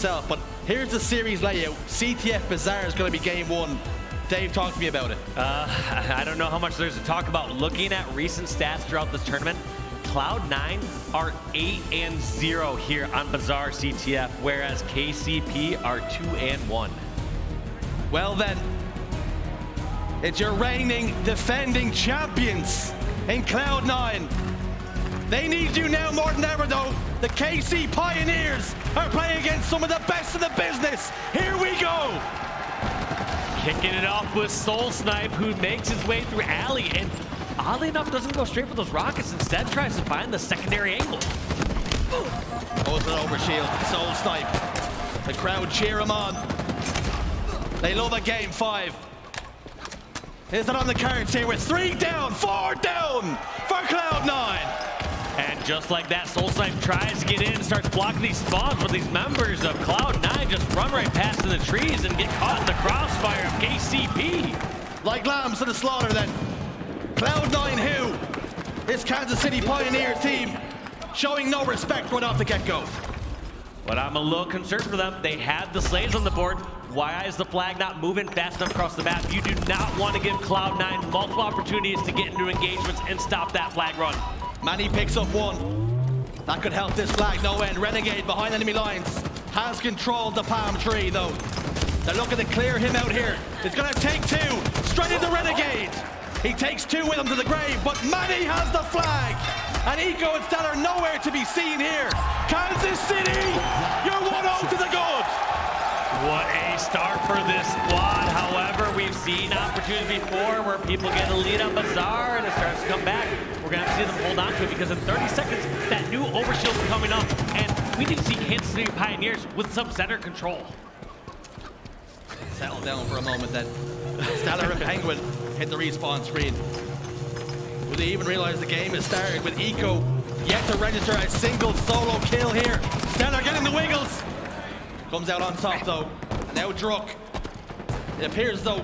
yourself, but here's the series layout. CTF Bazaar is going to be game one. Dave, talk to me about it. I don't know how much there's to talk about. Looking at recent stats throughout this tournament, Cloud9 are 8-0 here on Bazaar CTF, whereas KCP are 2-1. Well then, it's your reigning, defending champions in Cloud9. They need you now more than ever though. The KC Pioneers are playing against some of the best in the business. Here we go. Kicking it off with SoulSnipe, who makes his way through alley and oddly enough doesn't go straight for those rockets, instead tries to find the secondary angle. Goes an overshield, SoulSnipe. The crowd cheer him on. They love a game 5. Is it on the cards here with 3 down, 4 down for Cloud9? And just like that, SoulSnipe tries to get in and starts blocking these spawns, but these members of Cloud9 just run right past in the trees and get caught in the crossfire of KCP. Like lambs to the slaughter then. Cloud9 who? This Kansas City Pioneer team showing no respect right off the get-go. But I'm a little concerned for them. They have the slaves on the board. Why is the flag not moving fast enough across the map? You do not want to give Cloud9 multiple opportunities to get into engagements and stop that flag run. Manny picks up 1. That could help this flag no end. Renegade behind enemy lines. Has controlled the palm tree though. They're looking to clear him out here. It's gonna take 2. Straight into Renegade. He takes 2 with him to the grave, but Manny has the flag. And Eco and StelluR nowhere to be seen here. Kansas City, you're 1-0 to the good. What a start for this squad. However, we've seen opportunities before where people get a lead on Bazaar and it starts to come back. We're going to have to see them hold on to it because in 30 seconds, that new overshield is coming up. And we need to see Kansas City Pioneers with some center control. Settle down for a moment then. StelluR and Pznguin hit the respawn screen. Will they even realize the game has started with Eco yet to register a single solo kill here? StelluR getting the wiggles. Comes out on top though. And now Druk. It appears though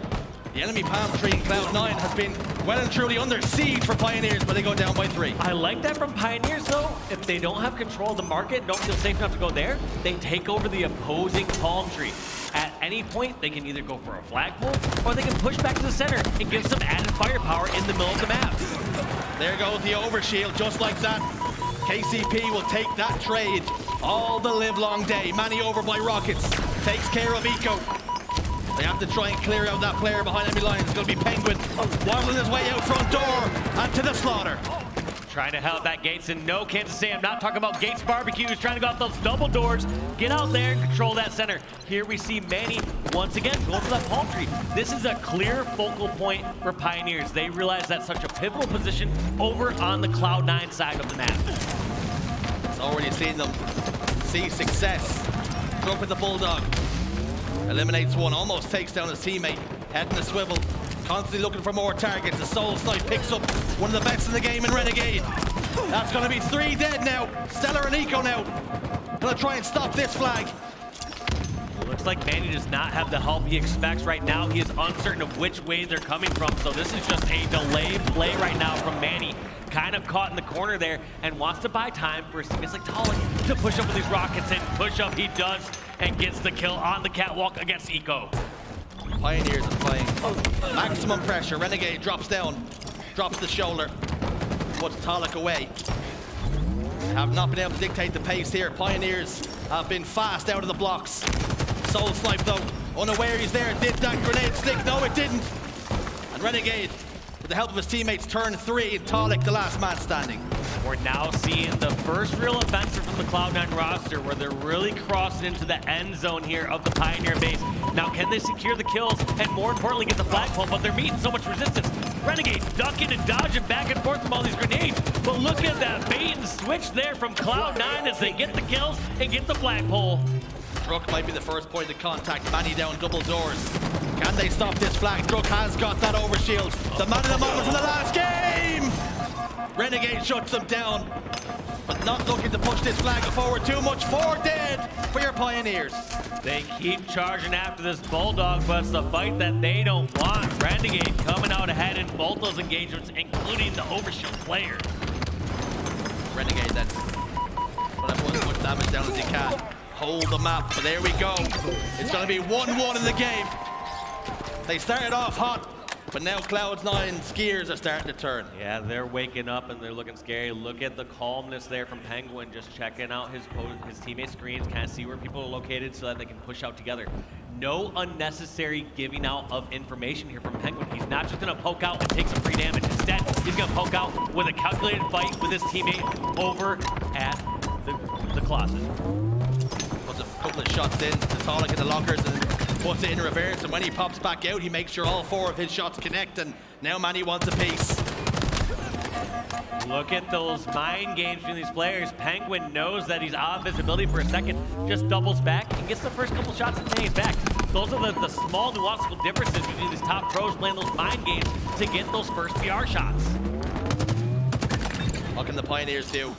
the enemy palm tree in Cloud9 has been well and truly under siege for Pioneers, but they go down by 3. I like that from Pioneers though. If they don't have control of the market, don't feel safe enough to go there, they take over the opposing palm tree. At any point, they can either go for a flagpole or they can push back to the center and give some added firepower in the middle of the map. There goes the overshield, just like that. KCP will take that trade all the live long day. Manny over by rockets, takes care of Eco. They have to try and clear out that player behind enemy lines. It's going to be Pznguin waddling his way out front door and to the slaughter. Trying to help that Gates, and no, Kansas City, I'm not talking about Gates barbecues, trying to go out those double doors, get out there and control that center. Here we see Manny once again going for that palm tree. This is a clear focal point for Pioneers. They realize that's such a pivotal position over on the Cloud9 side of the map. It's already seen them see success. Druk with the Bulldog. Eliminates 1, almost takes down his teammate. Head in the swivel. Constantly looking for more targets. The SoulSnipe picks up one of the best in the game in Renegade. That's going to be 3 dead now. StelluR and Eco now. Gonna try and stop this flag. Looks like Manny does not have the help he expects right now. He is uncertain of which way they're coming from. So this is just a delayed play right now from Manny. Kind of caught in the corner there and wants to buy time for teammates like Taulek to push up with these rockets, and push up he does and gets the kill on the catwalk against Eco. Pioneers applying maximum pressure. Renegade drops down, drops the shoulder, puts Taulek away. Have not been able to dictate the pace here. Pioneers have been fast out of the blocks. SoulSnipe though, unaware he's there. Did that grenade stick? No, it didn't. And Renegade, with the help of his teammates, turn 3, and Taulek the last man standing. We're now seeing the first real offensive from the Cloud9 roster where they're really crossing into the end zone here of the Pioneer base. Now, can they secure the kills and more importantly get the flagpole? But they're meeting so much resistance. Renegade ducking and dodging back and forth from all these grenades. But look at that bait and switch there from Cloud9 as they get the kills and get the flagpole. Druk might be the first point of contact. Manny down double doors. Can they stop this flag? Druk has got that overshield. The man of the moment in the last game! Renegade shuts them down, but not looking to push this flag forward too much. 4 dead for your Pioneers. They keep charging after this Bulldog, but it's the fight that they don't want. Renegade coming out ahead in both those engagements, including the overshield player. Renegade then. But everyone's much damage down as he can. hold the map, but there we go. It's going to be 1-1 in the game. They started off hot, but now Cloud9's gears are starting to turn. Yeah, they're waking up and they're looking scary. Look at the calmness there from Pznguin, just checking out his teammate screens, kind of see where people are located so that they can push out together. No unnecessary giving out of information here from Pznguin. He's not just going to poke out and take some free damage. Instead, he's going to poke out with a calculated fight with his teammate over at the closet. Puts a couple of shots in to Taulek in the lockers and puts it in reverse, and when he pops back out, he makes sure all 4 of his shots connect, and now Manny wants a piece. Look at those mind games between these players. Pznguin knows that he's off visibility for a second, just doubles back and gets the first couple shots and then he's back. Those are the small nuanceful differences between these top pros playing those mind games to get those first PR shots. What can the Pioneers do?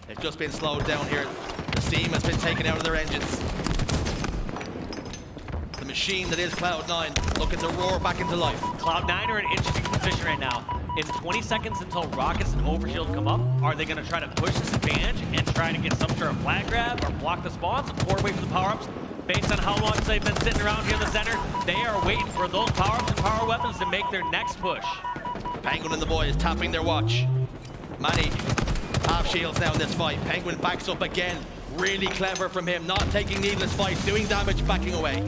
They've just been slowed down here. The steam has been taken out of their engines. The machine that is Cloud9 looking to roar back into life. Cloud9 are in an interesting position right now. In 20 seconds until rockets and overshield come up, are they going to try to push this advantage and try to get some sort of flag grab or block the spawns or wait for the power-ups? Based on how long they've been sitting around here in the center, they are waiting for those power-ups and power weapons to make their next push. Pznguin and the boys tapping their watch. Manny, half shields now in this fight. Pznguin backs up again. Really clever from him, not taking needless fights, doing damage, backing away.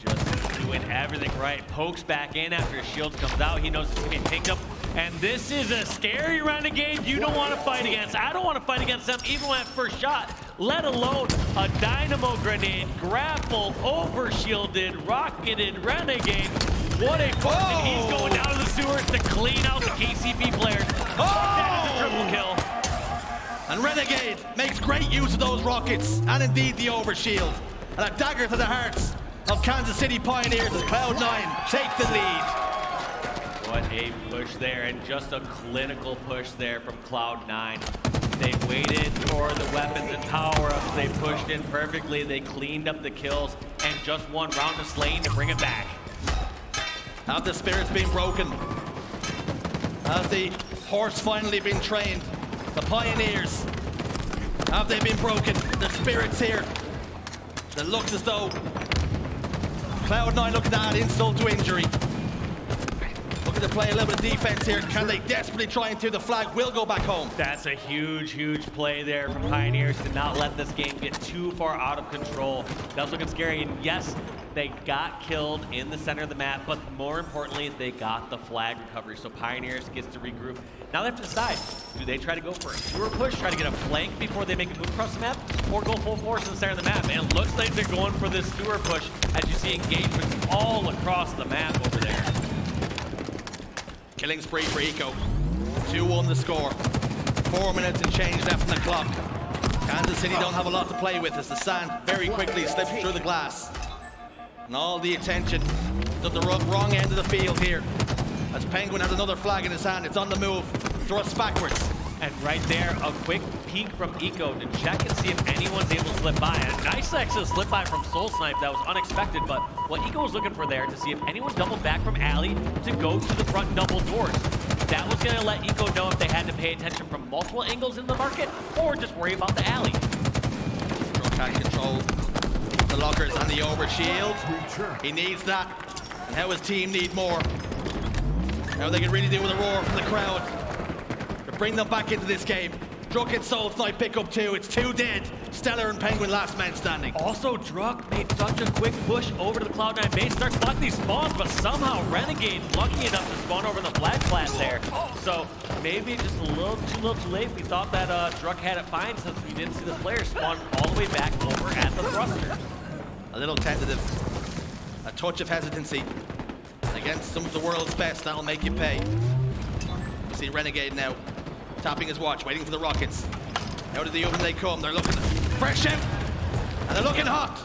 Just doing everything right. Pokes back in after his shield comes out. He knows it's going to be picked up. And this is a scary Renegade you don't want to fight against. I don't want to fight against them even when at first shot, let alone a dynamo grenade, grappled, overshielded, rocketed Renegade. What a push, and he's going down to the sewers to clean out the KCP players. That is a triple kill. And Renegade makes great use of those rockets, and indeed the overshield. And a dagger to the hearts of Kansas City Pioneers as Cloud9 take the lead. What a push there, and just a clinical push there from Cloud9. They waited for the weapons and power-ups. They pushed in perfectly. They cleaned up the kills, and just one round of slaying to bring it back. Have the spirits been broken? Has the horse finally been trained? The Pioneers, have they been broken? The spirits here. It looks as though Cloud9 looking to add insult to injury. Looking to play a little bit of defense here. Can they desperately try and do the flag? Will go back home. That's a huge, huge play there from Pioneers to not let this game get too far out of control. That was looking scary, and yes, they got killed in the center of the map, but more importantly, they got the flag recovery. So Pioneers gets to regroup. Now they have to decide, do they try to go for a sewer push, try to get a flank before they make a move across the map, or go full force in the center of the map? And it looks like they're going for this sewer push as you see engagements all across the map over there. Killing spree for Eco. 2-1 the score. 4 minutes and change left on the clock. Kansas City don't have a lot to play with as the sand very quickly slips through the glass. And all the attention to the wrong end of the field here. As Pznguin has another flag in his hand, it's on the move, thrusts backwards. And right there, a quick peek from Eco to check and see if anyone's able to slip by. A nice exit slip by from SoulSnipe that was unexpected, but what Eco was looking for there to see if anyone doubled back from alley to go to the front double doors. That was going to let Eco know if they had to pay attention from multiple angles in the market or just worry about the alley. Druk can control the lockers and the overshield. He needs that. And how his team need more. Now they can really do with a roar from the crowd to bring them back into this game. Druk and SoulSnipe pick up 2. It's 2 dead. StelluR and Pznguin last man standing. Also, Druk made such a quick push over to the Cloud9 base, starts blocking these spawns, but somehow Renegade lucky enough to spawn over the flag plat there. So maybe just a little too late. We thought that Druk had it fine since we didn't see the player spawn all the way back over at the thruster. A little tentative. A touch of hesitancy. Against some of the world's best, that'll make you pay. You see Renegade now, tapping his watch, waiting for the rockets. Out of the oven they come, they're looking fresh out, and they're looking hot.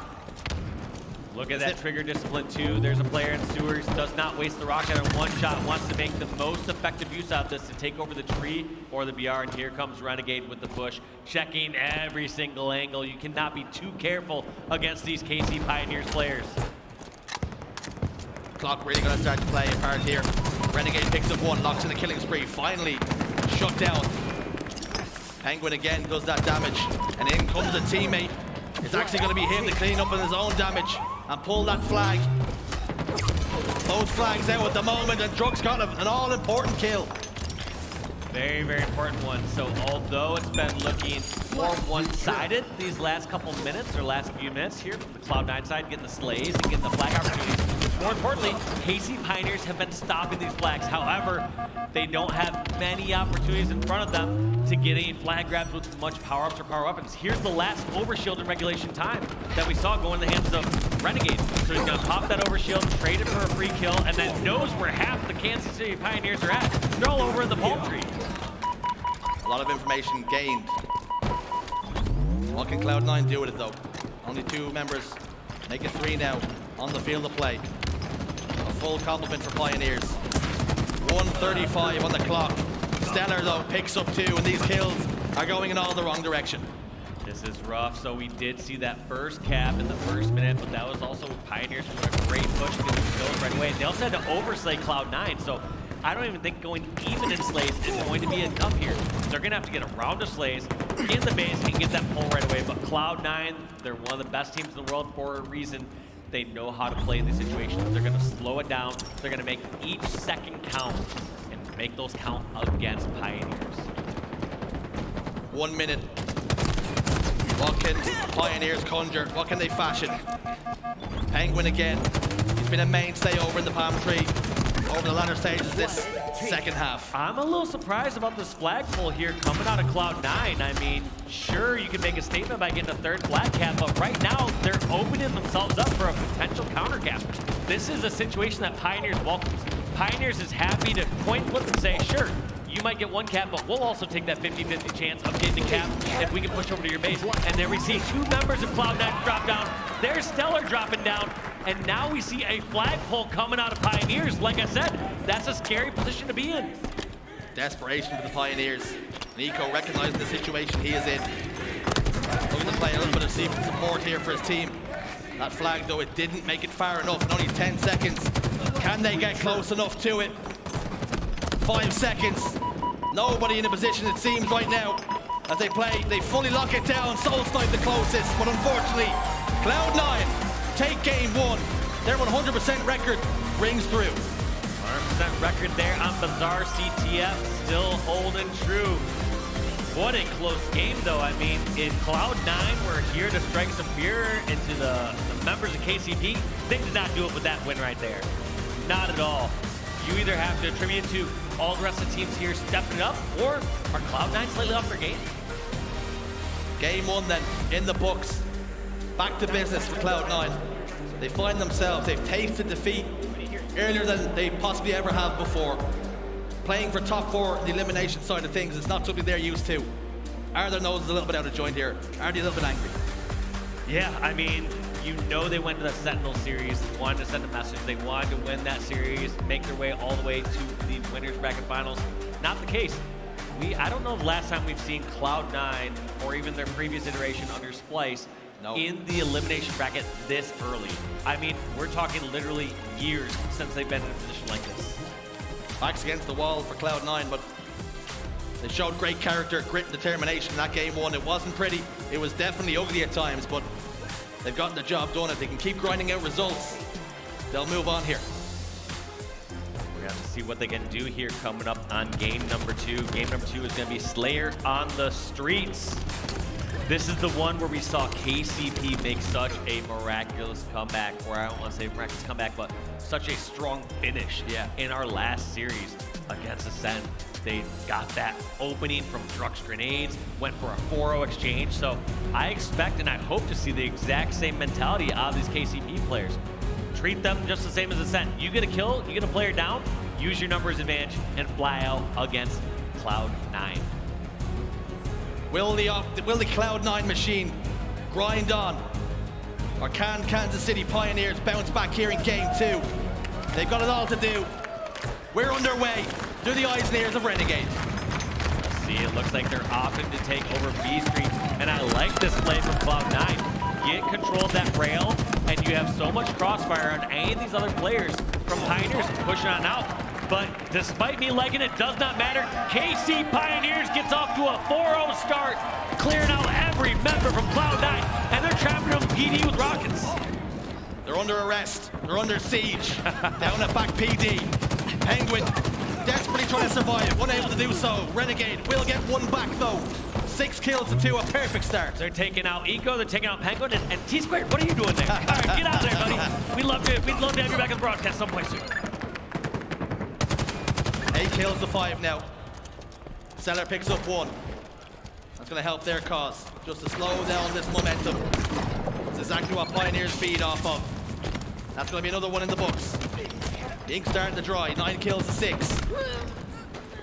Look at that trigger discipline too. There's a player in sewers, does not waste the rocket on one shot, wants to make the most effective use out of this to take over the tree or the BR, and here comes Renegade with the push, checking every single angle. You cannot be too careful against these KC Pioneers players. Clock really going to start to play a part here. Renegade picks up 1, locks in a killing spree, finally shut down. Pznguin again does that damage, and in comes a teammate It's actually going to be him to clean up on his own damage and pull that flag. Both flags out at the moment, and Druk's got an all-important kill. Very, very important one. So although it's been looking more one-sided these last couple minutes or last few minutes here from the Cloud9 side, getting the slays and getting the flag opportunities. More importantly, KC Pioneers have been stopping these flags. However, they don't have many opportunities in front of them to get any flag grabs with much power-ups or power weapons. Here's the last overshield in regulation time that we saw go in the hands of Renegade. So he's gonna pop that overshield, trade it for a free kill, and then knows where half the Kansas City Pioneers are at. They're all over in the palm tree. A lot of information gained. What can Cloud9 do with it though? Only 2 members, make it 3 now on the field of play. A full complement for Pioneers. 1:35 on the clock. StelluR though picks up 2, and these kills are going in all the wrong direction. This is rough. So we did see that first cap in the first minute, but that was also Pioneers doing a great push to get the kills right away. And they also had to overslay Cloud9, so I don't even think going even in slays is going to be enough here. They're going to have to get a round of slays in the base and get that pull right away. But Cloud9, they're one of the best teams in the world for a reason. They know how to play in these situations. They're going to slow it down. They're going to make each second count and make those count against Pioneers. 1 minute. What can Pioneers conjure? What can they fashion? Pznguin again. He's been a mainstay over in the palm tree over the latter stages this second half. I'm a little surprised about this flag pull here coming out of Cloud9. I mean, sure, you can make a statement by getting a 3rd flag cap, but right now they're opening themselves up for a potential counter cap. This is a situation that Pioneers welcomes. Pioneers is happy to point flip and say, sure, you might get 1 cap, but we'll also take that 50-50 chance of getting a cap if we can push over to your base. And there we see 2 members of Cloud9 drop down. There's StelluR dropping down. And now we see a flag pull coming out of Pioneers. Like I said, that's a scary position to be in. Desperation for the Pioneers. Nico recognizing the situation he is in. Looking to play a little bit of support here for his team. That flag, though, it didn't make it far enough in only 10 seconds. Can they get close enough to it? 5 seconds. Nobody in a position, it seems, right now. As they play, they fully lock it down. SoulSnipe the closest, but unfortunately, Cloud9 take game 1. Their 100% record rings through. 100% record there on Bazaar. CTF still holding true. What a close game, though. I mean, in Cloud9, we're here to strike some fear into the members of KCP. They did not do it with that win right there. Not at all. You either have to attribute it to all the rest of the teams here stepping up, or are Cloud9 slightly off their game? Game 1 then, in the books. Back to business for Cloud9. They find themselves, they've tasted defeat earlier than they possibly ever have before. Playing for top 4 in the elimination side of things is not something they're used to. Are their noses a little bit out of joint here? Are they a little bit angry? Yeah, I mean, you know they went to the Sentinel series, they wanted to send a message, they wanted to win that series, make their way all the way to the winners bracket finals. Not the case. I don't know the last time we've seen Cloud9 or even their previous iteration under Splice in the elimination bracket this early. I mean, we're talking literally years since they've been in a position like this. Backs against the wall for Cloud9, but they showed great character, grit, and determination in that game 1. It wasn't pretty, it was definitely ugly at times, but they've gotten the job done. If they can keep grinding out results, they'll move on here. We're going to see what they can do here coming up on game number 2. Game number 2 is going to be StelluR on the streets. This is the one where we saw KCP make such a miraculous comeback, or I don't want to say miraculous comeback, but such a strong finish in our last series against Ascent. They got that opening from Druk's grenades, went for a 4-0 exchange. So I expect and I hope to see the exact same mentality out of these KCP players. Treat them just the same as Ascent. You get a kill, you get a player down, use your numbers advantage and fly out against Cloud9. Will the Cloud9 machine grind on? Or can Kansas City Pioneers bounce back here in game 2? They've got it all to do. We're underway through the eyes and ears of Renegade. Let's see, it looks like they're opting to take over B Street, and I like this play from Cloud9. Get control of that rail, and you have so much crossfire on any of these other players from Pioneers pushing on out. But despite me liking it, does not matter. KC Pioneers gets off to a 4-0 start, clearing out every member from Cloud9, and they're trapping them PD with rockets. They're under arrest. They're under siege. Down at back PD. Pznguin desperately trying to survive. Unable to do so. Renegade will get one back though. 6 kills to 2. A perfect start. They're taking out Eco. They're taking out Pznguin. And T-Squared, what are you doing there? All right, get out there, buddy. We'd love to have you back in the broadcast someplace soon. 8 kills to 5 now. StelluR picks up 1. That's going to help their cause. Just to slow down this momentum. It's exactly what Pioneers feed off of. That's going to be another one in the books. The ink starting to dry. 9 kills to 6.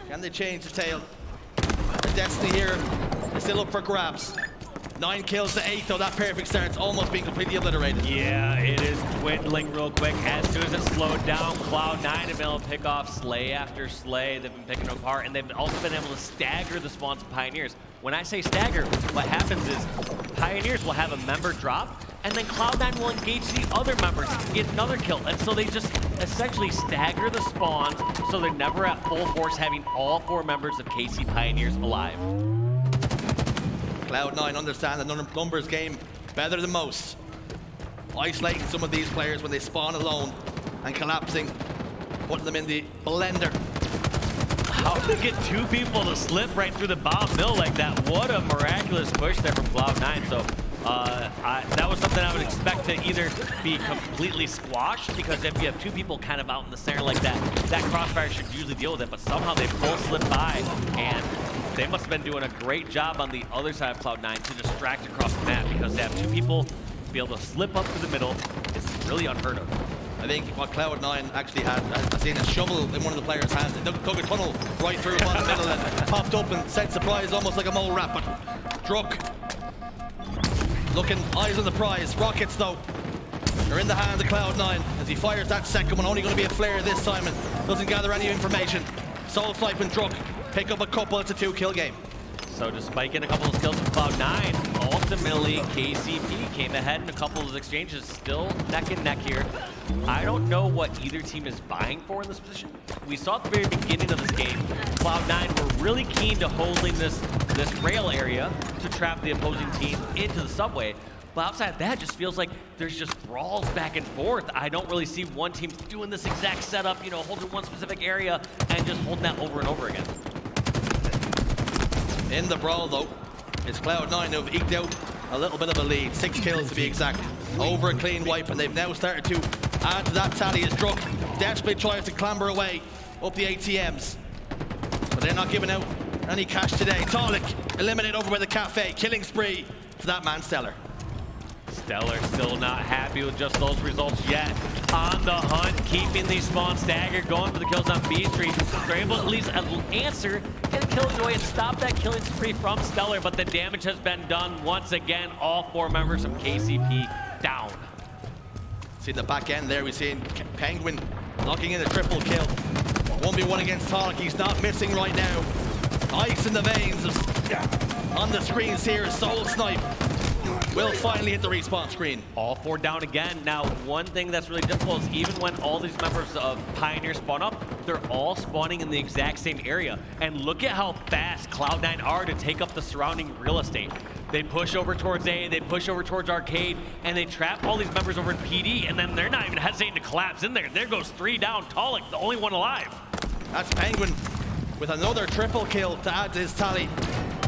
Can they change the tail? The destiny here is still up for grabs. 9 kills to 8 though. That perfect start's almost being completely obliterated. Yeah, it is dwindling real quick. As soon as it slowed down, Cloud9 have been able to pick off Slay after Slay. They've been picking them apart, and they've also been able to stagger the spawns of Pioneers. When I say stagger, what happens is Pioneers will have a member drop, and then Cloud9 will engage the other members and get another kill. And so they just essentially stagger the spawns, so they're never at full force, having all 4 members of KC Pioneers alive. Cloud9 understand the numbers game better than most. Isolating some of these players when they spawn alone and collapsing, putting them in the blender. How did they get 2 people to slip right through the bomb mill like that? What a miraculous push there from Cloud9. So that was something I would expect to either be completely squashed, because if you have 2 people kind of out in the center like that, that crossfire should usually deal with it, but somehow they both slipped by, and they must have been doing a great job on the other side of Cloud9 to distract across the map, because to have 2 people be able to slip up to the middle is really unheard of. I think what Cloud9 actually had, I've seen a shovel in one of the players' hands. They dug a tunnel right through upon the middle and popped up and sent surprise almost like a mole rat. But Druk looking eyes on the prize. Rockets though, they're in the hands of Cloud9 as he fires that second one. Only going to be a flare this time and doesn't gather any information. SoulSnipe and Druk pick up a couple. It's a 2-kill game. So despite getting a couple of kills from Cloud9, ultimately KCP came ahead in a couple of exchanges, still neck and neck here. I don't know what either team is vying for in this position. We saw at the very beginning of this game, Cloud9 were really keen to holding this rail area to trap the opposing team into the subway. But outside of that, it just feels like there's just brawls back and forth. I don't really see one team doing this exact setup, you know, holding one specific area and just holding that over and over again. In the brawl though, it's Cloud9 who've eked out a little bit of a lead. 6 kills to be exact. Over a clean wipe, and they've now started to add to that tally as Druk desperately tries to clamber away up the ATMs. But they're not giving out any cash today. Taulek eliminated over by the cafe. Killing spree for that man StelluR. StelluR still not happy with just those results yet. On the hunt, keeping these spawns staggered, going for the kills on B Street. They're able to at least answer, get a kill away and stop that killing spree from StelluR, but the damage has been done once again. All 4 members of KCP down. See the back end there, we've seen Pznguin knocking in a triple kill. 1v1 against Taulek, he's not missing right now. Ice in the veins on the screens here. SoulSnipe will finally hit the respawn screen. All 4 down again. Now, one thing that's really difficult is even when all these members of Pioneer spawn up, they're all spawning in the exact same area. And look at how fast Cloud9 are to take up the surrounding real estate. They push over towards A, they push over towards Arcade, and they trap all these members over in PD, and then they're not even hesitating to collapse in there. There goes 3 down. Taulek, the only one alive. That's Pznguin with another triple kill to add to his tally.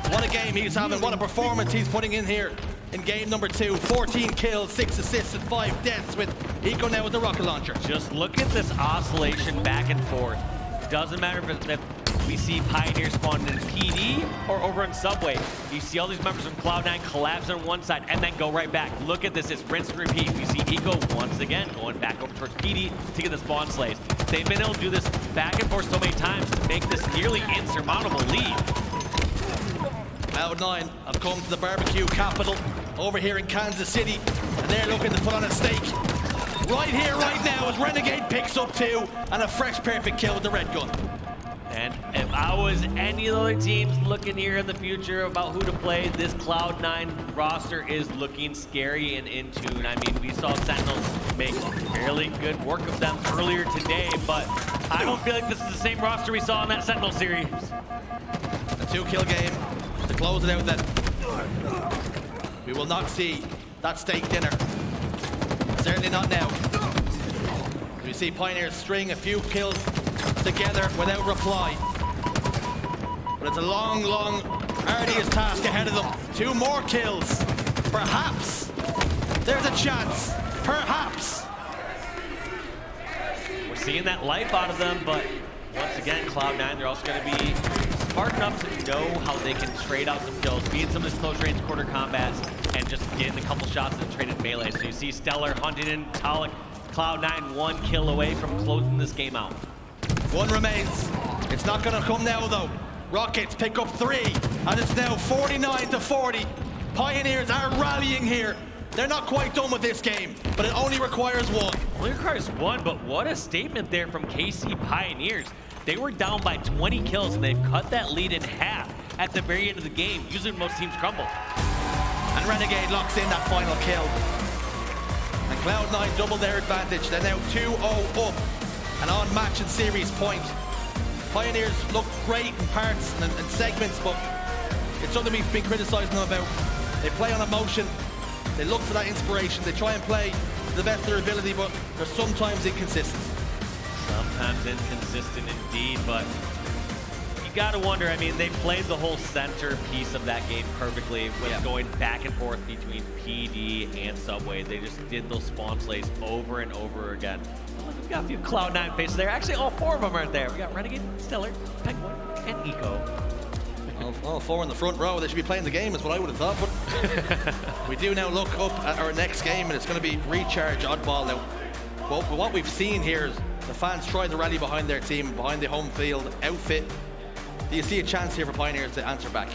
What a game he's having, what a performance he's putting in here in game number 2. 14 kills, 6 assists, and 5 deaths with Eco now with the rocket launcher. Just look at this oscillation back and forth. Doesn't matter if we see Pioneer spawning in PD or over in Subway. You see all these members from Cloud9 collapse on one side and then go right back. Look at this, it's rinse and repeat. You see Eco once again going back over towards PD to get the spawn slays. They've been able to do this back and forth so many times to make this nearly insurmountable lead. Cloud9 have come to the barbecue capital over here in Kansas City, and they're looking to put on a stake right here, right now, as Renegade picks up 2 and a fresh perfect kill with the red gun. And if I was any of the other teams looking here in the future about who to play, this Cloud9 roster is looking scary and in tune. I mean, we saw Sentinels make fairly good work of them earlier today, but I don't feel like this is the same roster we saw in that Sentinel series. A 2-kill game to close it out then. We will not see that steak dinner. Certainly not now. We see Pioneers string a few kills together without reply. But it's a long, long, arduous task ahead of them. 2 more kills. Perhaps there's a chance. Perhaps. We're seeing that life out of them, but once again, Cloud9, they're also going to be smart enough to know how they can trade out some kills, be in some of this close range quarter combats, and just getting a couple shots and trade in melee. So you see StelluR hunting in Taulek, Cloud9 1 kill away from closing this game out. 1 remains. It's not going to come now, though. Rockets pick up 3, and it's now 49-40. Pioneers are rallying here. They're not quite done with this game, but it only requires 1. Only requires 1, but what a statement there from KC Pioneers. They were down by 20 kills, and they've cut that lead in half at the very end of the game, usually when most teams crumble. And Renegade locks in that final kill. And Cloud9 double their advantage. They're now 2-0 up and on match and series point. Pioneers look great in parts and segments, but it's something we've been criticizing them about. They play on emotion. They look for that inspiration. They try and play to the best of their ability, but they're sometimes inconsistent. Sometimes inconsistent indeed, but you gotta wonder, I mean, they played the whole center piece of that game perfectly with going back and forth between PD and Subway. They just did those spawn plays over and over again. We've got a few Cloud9 faces there. Actually, all 4 of them aren't there. We got Renegade, StelluR, Pznguin, and Eco. All 4 in the front row. They should be playing the game is what I would have thought, but we do now look up at our next game, and it's going to be Recharge Oddball now. Well, what we've seen here is the fans try to rally behind their team, behind the home field outfit. Do you see a chance here for Pioneers to answer back?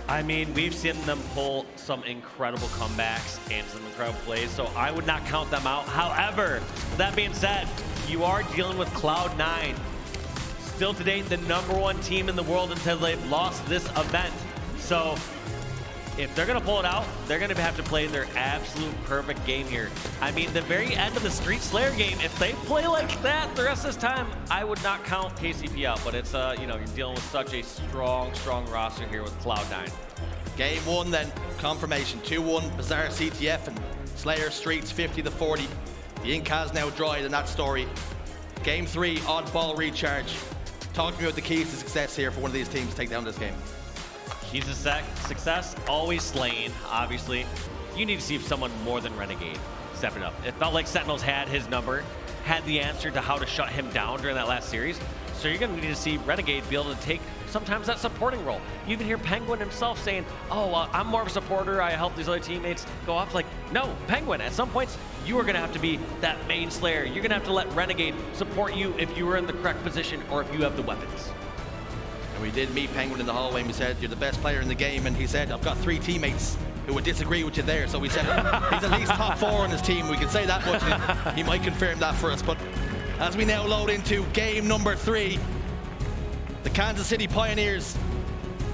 I mean, we've seen them pull some incredible comebacks and some incredible plays, so I would not count them out. However, that being said, you are dealing with Cloud9. Still to date, the #1 team in the world until they've lost this event. So if they're going to pull it out, they're going to have to play their absolute perfect game here. I mean, the very end of the Street Slayer game, if they play like that the rest of this time, I would not count KCP out. But it's, you know, you're dealing with such a strong roster here with Cloud9. Game 1 then, confirmation. 2-1 Bazaar CTF and Slayer Streets 50-40. The ink has now dried in that story. Game 3, Oddball Recharge. Talk to me about the keys to success here for one of these teams to take down this game. Keys to success, always slaying, obviously. You need to see someone more than Renegade stepping up. It felt like Sentinels had his number, had the answer to how to shut him down during that last series. So you're going to need to see Renegade be able to take sometimes that supporting role. You even hear Pznguin himself saying, oh, I'm more of a supporter, I help these other teammates go off. Like, no, Pznguin, at some points, you are going to have to be that main Slayer. You're going to have to let Renegade support you if you are in the correct position or if you have the weapons. And we did meet Pznguin in the hallway and we said, you're the best player in the game. And he said, I've got 3 teammates who would disagree with you there. So we said, he's at least top 4 on his team. We can say that much. He might confirm that for us. But as we now load into game number 3, the Kansas City Pioneers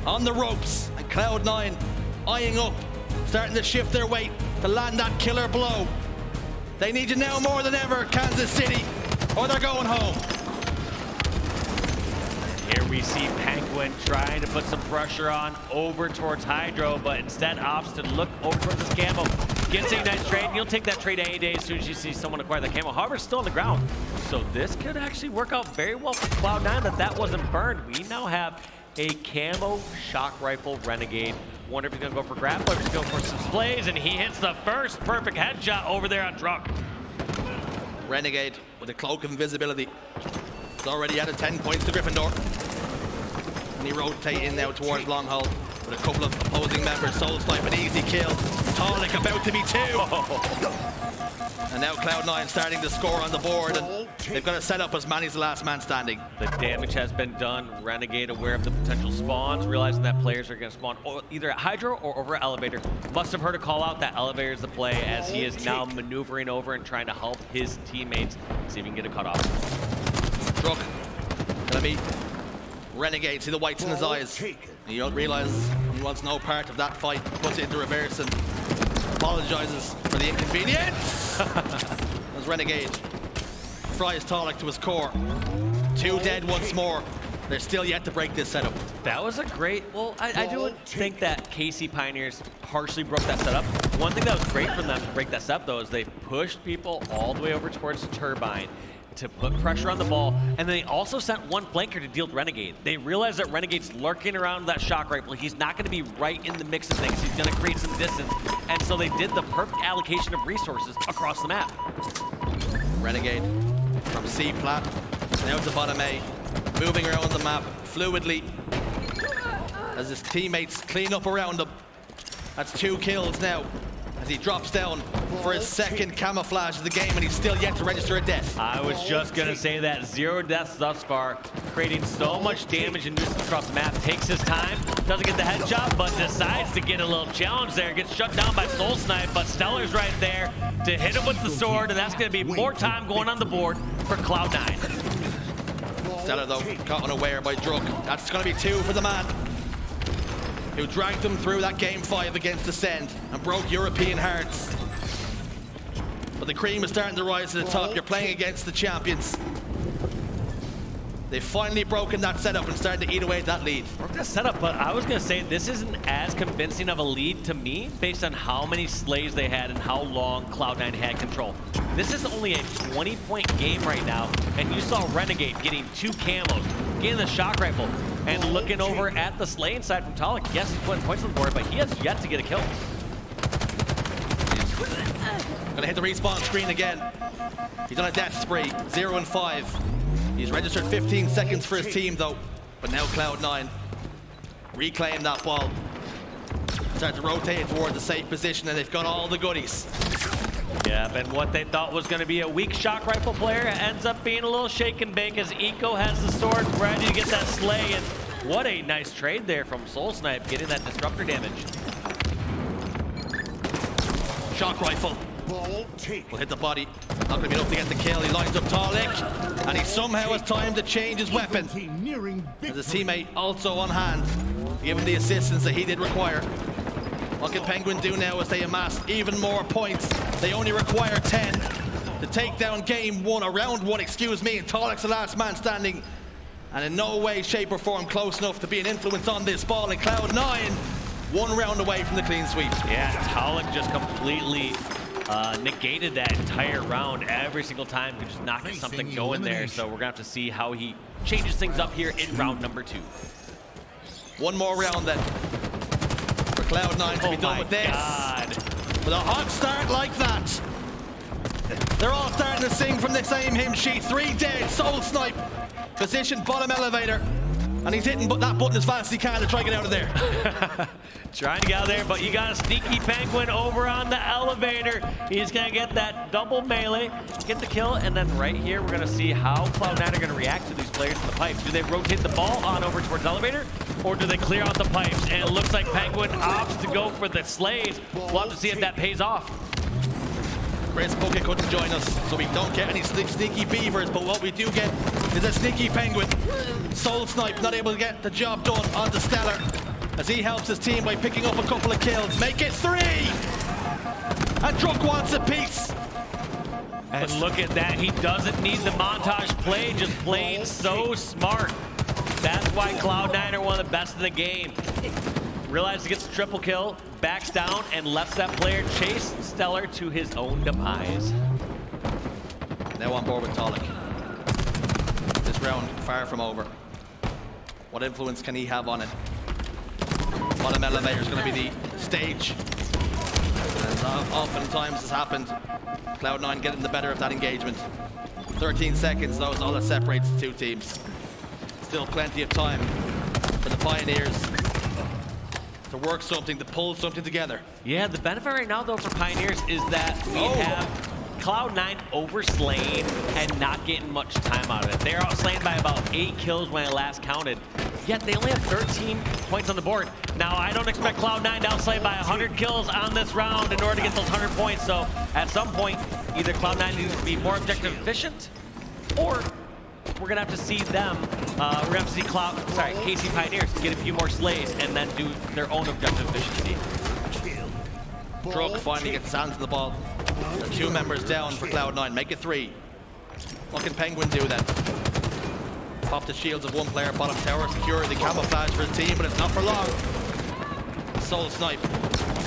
on the ropes and Cloud9 eyeing up, starting to shift their weight to land that killer blow. They need you now more than ever, Kansas City, or they're going home. Here we see Pznguin trying to put some pressure on over towards Hydro, but instead opts to look over towards this camo. Gets a nice trade, and you'll take that trade any day as soon as you see someone acquire that camo. However, it's still on the ground. So this could actually work out very well for Cloud9 that wasn't burned. We now have a camo shock rifle Renegade. Wonder if he's gonna go for grapple or if he's going for some splays, and he hits the first perfect headshot over there on Druk. Renegade with a cloak of invisibility. He's already added 10 points to Gryffindor. And he rotates in now towards Longhold with a couple of opposing members. SoulSnipe, an easy kill. Taulek about to be 2. And now Cloud9 starting to score on the board, and they've got it set up as Manny's the last man standing. The damage has been done. Renegade aware of the potential spawns, realizing that players are going to spawn either at Hydro or over at Elevator. Must have heard a call out that Elevator is the play, as he is now maneuvering over and trying to help his teammates see if he can get a cutoff. Druk, gonna meet Renegade, see the whites in his eyes. You don't realize he wants no part of that fight, puts it into reverse and apologizes for the inconvenience. As Renegade fries Taulek to his core. 2 dead once more. They're still yet to break this setup. That was a great, well, I do think that KC Pioneers partially broke that setup. One thing that was great for them to break that setup, though, is they pushed people all the way over towards the turbine to put pressure on the ball, and then they also sent one flanker to deal with Renegade. They realized that Renegade's lurking around that shock rifle. He's not going to be right in the mix of things. He's going to create some distance, and so they did the perfect allocation of resources across the map. Renegade from C plat, now to bottom A, moving around the map fluidly as his teammates clean up around him. That's 2 kills now as he drops down for his second camouflage of the game, and he's still yet to register a death. I was just going to say that 0 deaths thus far, creating so much damage and nuisance across the map. Takes his time, doesn't get the headshot, but decides to get a little challenge there. Gets shut down by SoulSnipe, but StelluR's right there to hit him with the sword, and that's going to be more time going on the board for Cloud9. StelluR, though, caught unaware by Druk. That's going to be 2 for the man who dragged them through that game 5 against Ascend and broke European hearts. But the cream is starting to rise to the top. You're playing against the champions. They've finally broken that setup and started to eat away at that lead. Broke that setup, but I was going to say this isn't as convincing of a lead to me based on how many slays they had and how long Cloud9 had control. This is only a 20-point game right now, and you saw Renegade getting 2 camos, getting the shock rifle, and looking over at the slaying side from Taulek. Yes, he's putting points on the board, but he has yet to get a kill. Gonna hit the respawn screen again. He's on a death spree, 0 and 5. He's registered 15 seconds for his team, though. But now Cloud9 reclaim that ball. Start to rotate towards a safe position, and they've got all the goodies. Yeah, and what they thought was going to be a weak shock rifle player ends up being a little shake and bake as Eco has the sword ready to get that slay. And what a nice trade there from SoulSnipe, getting that disruptor damage. Shock rifle will hit the body. Not going to be enough to get the kill. He lines up Taulek, and he somehow has time to change his weapon. As his teammate also on hand, to give him the assistance that he did require. What can Pznguin do now as they amass even more points? They only require 10 to take down game 1, or round 1, excuse me, and Taulek's the last man standing. And in no way, shape or form close enough to be an influence on this ball, and Cloud9 1 round away from the clean sweep. Yeah, Taulek just completely negated that entire round every single time. He just knocking something going there, so we're gonna have to see how he changes things up here in round number 2. 1 more round then for Cloud9 to be done with this. God. With a hot start like that, they're all starting to sing from the same hymn sheet. 3 dead, SoulSnipe, positioned bottom elevator, and he's hitting that button as fast as he can to try to get out of there. Trying to get out of there, but you got a sneaky Pznguin over on the elevator. He's gonna get that double melee, get the kill, and then right here we're gonna see how Cloud9 are gonna react to these players in the pipes. Do they rotate the ball on over towards the elevator, or do they clear out the pipes? And it looks like Pznguin opts to go for the slays. We'll have to see if that pays off. Chris Poke couldn't join us, so we don't get any sneaky beavers, but what we do get is a sneaky Pznguin. SoulSnipe not able to get the job done onto StelluR, as he helps his team by picking up a couple of kills. Make it 3! And Druk wants a piece. And look at that, he doesn't need the montage play, just playing so smart. That's why Cloud9 are one of the best in the game. Realizes he gets a triple kill, backs down, and lets that player chase StelluR to his own demise. Now on board with Taulek. This round far from over. What influence can he have on it? Bottom elevator is going to be the stage. As oftentimes has happened, Cloud9 getting the better of that engagement. 13 seconds, though, is all that separates the 2 teams. Still plenty of time for the Pioneers to work something, to pull something together. Yeah, the benefit right now, though, for Pioneers is that we have Cloud9 overslaying and not getting much time out of it. They're outslaying by about 8 kills when I last counted, yet they only have 13 points on the board. Now, I don't expect Cloud9 to outslay by 100 kills on this round in order to get those 100 points, so at some point, either Cloud9 needs to be more objective efficient, or we're gonna have to see them, we're gonna have to see KC Pioneers get a few more slays and then do their own objective efficiency. Druk finally gets his hands on the ball. The 2 members down for Cloud9, make it 3. What can Pznguin do then? Pop the shields of one player, bottom tower, secure the camouflage for his team, but it's not for long. SoulSnipe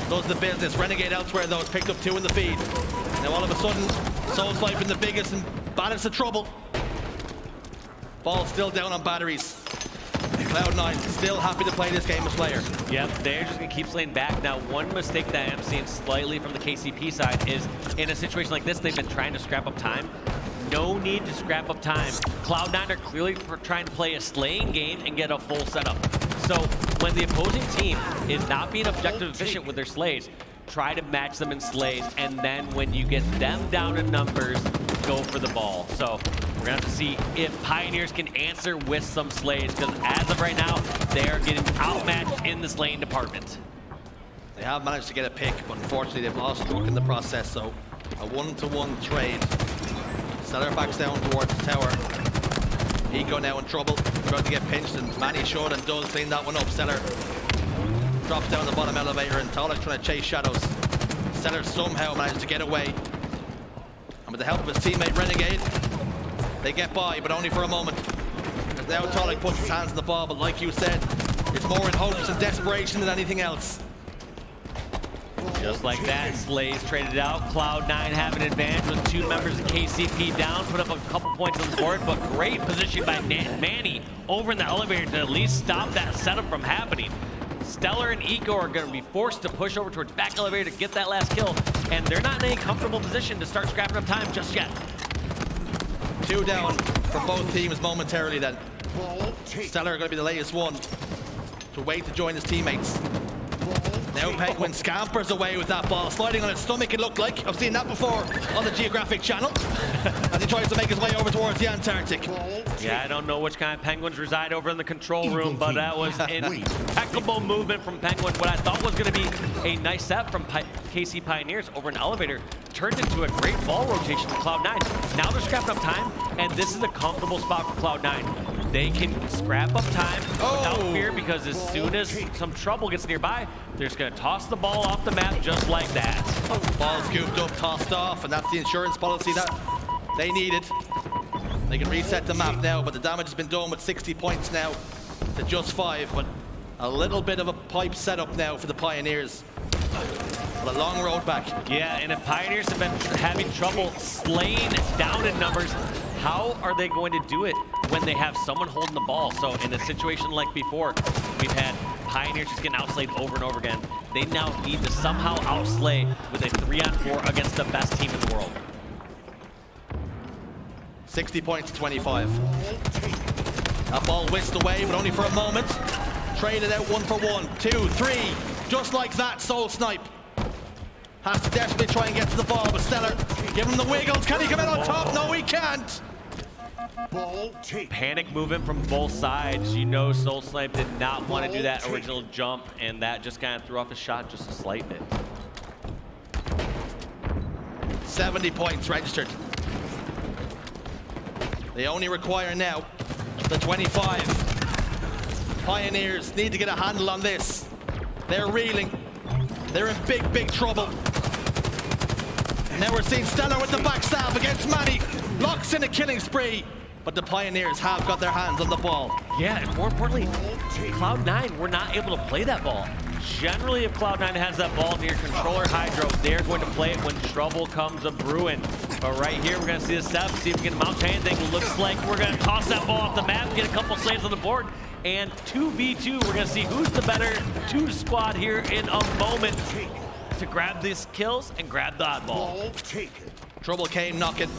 does the business. Renegade elsewhere though, has picked up 2 in the feed. Now all of a sudden, SoulSnipe in the biggest and baddest of trouble. Ball still down on batteries. Cloud9 still happy to play this game as player. Yep, they're just gonna keep slaying back. Now, one mistake that I'm seeing slightly from the KCP side is in a situation like this, they've been trying to scrap up time. No need to scrap up time. Cloud9 are clearly trying to play a slaying game and get a full setup. So when the opposing team is not being objective efficient with their slays, try to match them in slays, and then when you get them down in numbers, go for the ball. So we're gonna have to see if Pioneers can answer with some slays, because as of right now, they are getting outmatched in the slaying department. They have managed to get a pick, but unfortunately they've lost Druk in the process, so a 1-to-1 trade. StelluR backs down towards the tower. Eco now in trouble, trying to get pinched, and Manny should and does clean that one up. StelluR drops down the bottom elevator, and Taulek trying to chase shadows. StelluR somehow managed to get away. And with the help of his teammate Renegade, they get by, but only for a moment. As now Taulek puts his hands on the ball, but like you said, it's more in hopes and desperation than anything else. Just like that, slays traded out. Cloud9 have an advantage with 2 members of KCP down, put up a couple points on the board, but great position by Manny over in the elevator to at least stop that setup from happening. StelluR and Eco are going to be forced to push over towards back elevator to get that last kill, and they're not in any comfortable position to start scrapping up time just yet. 2 down for both teams momentarily then. StelluR going to be the latest one to wait to join his teammates. Now Pznguin scampers away with that ball, sliding on his stomach it looked like. I've seen that before on the Geographic Channel as he tries to make his way over towards the Antarctic. Yeah, I don't know which kind of penguins reside over in the control room, but that was impeccable movement from Pznguin. What I thought was going to be a nice set from KC Pioneers over an elevator turned into a great ball rotation to Cloud9. Now they're scrapping up time, and this is a comfortable spot for Cloud9. They can scrap up time without fear, because as soon as some trouble gets nearby, they're just going to toss the ball off the map just like that. Ball scooped up, tossed off, and that's the insurance policy that they needed. They can reset the map now, but the damage has been done with 60 points now to just 5, but a little bit of a pipe setup now for the Pioneers. But a long road back. Yeah, and if Pioneers have been having trouble slaying down in numbers, how are they going to do it when they have someone holding the ball? So in a situation like before, we've had Pioneers just getting outslayed over and over again. They now need to somehow outslay with a 3-on-4 against the best team in the world. 60 points to 25. That ball whisked away, but only for a moment. Traded out 1 for 1, 2, 3. Just like that, SoulSnipe has to desperately try and get to the ball, but StelluR give him the wiggles. Can he come out on top? No, he can't. Panic movement from both sides. You know SoulSnipe did not want to do that original jump, and that just kind of threw off his shot just a slight bit. 70 points registered. They only require now the 25. Pioneers need to get a handle on this. They're reeling. They're in big, big trouble. Now we're seeing StelluR with the backstab against Manny. Locks in a killing spree. But the Pioneers have got their hands on the ball. Yeah, and more importantly, Cloud9 were not able to play that ball. Generally, if Cloud9 has that ball near controller Hydro, they're going to play it when trouble comes a-brewing. But right here, we're going to see the step, see if we can mount anything. Looks like we're going to toss that ball off the map, get a couple slaves on the board, and 2v2. We're going to see who's the better 2 squad here in a moment to grab these kills and grab the oddball. Trouble came knocking.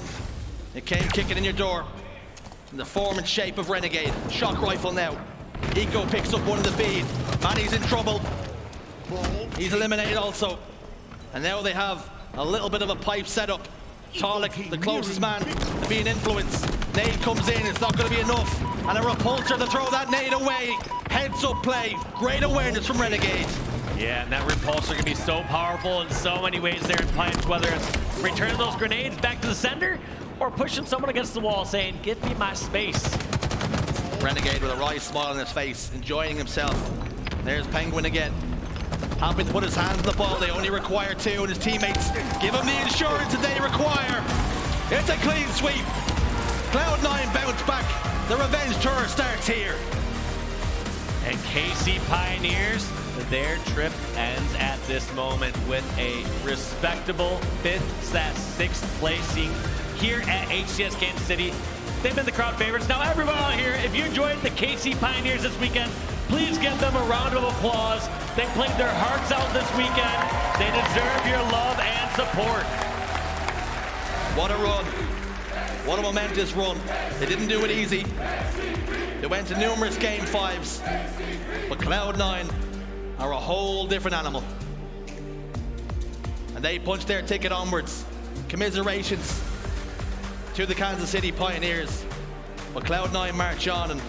It came kicking in your door. In the form and shape of Renegade. Shock rifle now. Eco picks up one of the feed. Manny's in trouble. He's eliminated also. And now they have a little bit of a pipe setup. Taulek, the closest man to being influenced. Nade comes in, it's not going to be enough. And a repulsor to throw that nade away. Heads up play. Great awareness from Renegade. Yeah, and that repulsor can be so powerful in so many ways there in Pines, whether it's returning those grenades back to the sender or pushing someone against the wall saying, give me my space. Renegade with a wry smile on his face, enjoying himself. There's Pznguin again. Happy to put his hands on the ball. They only require 2, and his teammates give him the insurance that they require. It's a clean sweep. Cloud9 bounce back. The revenge tour starts here. And KC Pioneers, their trip ends at this moment with a respectable 5th/6th placing here at HCS Kansas City. They've been the crowd favorites. Now everyone out here, if you enjoyed the KC Pioneers this weekend, please give them a round of applause. They played their hearts out this weekend. They deserve your love and support. What a run. What a momentous run. They didn't do it easy. They went to numerous game 5s. But Cloud9 are a whole different animal. And they punched their ticket onwards. Commiserations to the Kansas City Pioneers. But Cloud9 march on and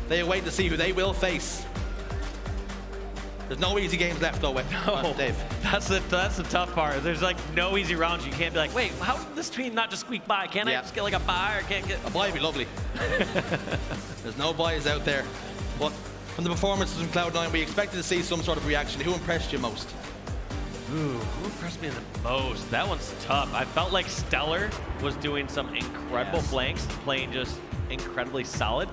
they await to see who they will face. There's no easy games left though, No, Dave. that's the tough part. There's like no easy rounds. You can't be like, wait, how did this team not just squeak by? Can't I just get like a bye or can't get... A bye would be lovely. There's no buys out there. But from the performances from Cloud9, we expected to see some sort of reaction. Who impressed you most? Ooh, who impressed me the most? That one's tough. I felt like StelluR was doing some incredible flanks, playing just incredibly solid.